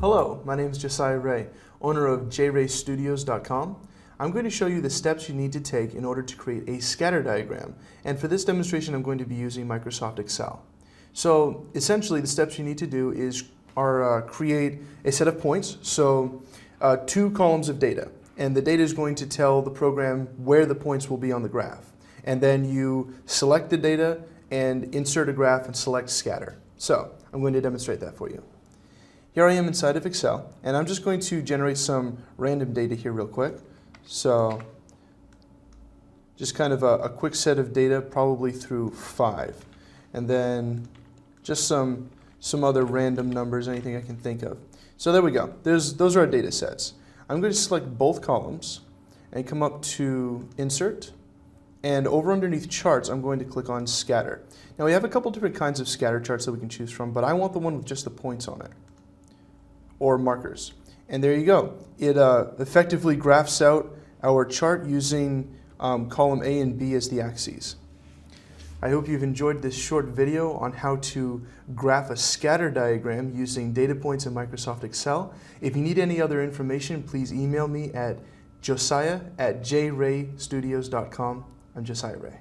Hello, my name is Josiah Ray, owner of jraystudios.com. I'm going to show you the steps you need to take in order to create a scatter diagram. And for this demonstration, I'm going to be using Microsoft Excel. So essentially, the steps you need to do are create a set of points, so 2 columns of data. And the data is going to tell the program where the points will be on the graph. And then you select the data and insert a graph and select scatter. So I'm going to demonstrate that for you. Here I am inside of Excel, and I'm just going to generate some random data here real quick. So just kind of a quick set of data, probably through 5. And then just some other random numbers, anything I can think of. So there we go. Those are our data sets. I'm going to select both columns and come up to Insert. And over underneath Charts, I'm going to click on Scatter. Now we have a couple different kinds of scatter charts that we can choose from, but I want the one with just the points on it, or markers. And there you go. It effectively graphs out our chart using column A and B as the axes. I hope you've enjoyed this short video on how to graph a scatter diagram using data points in Microsoft Excel. If you need any other information, please email me at josiah@jraystudios.com. I'm Josiah Ray.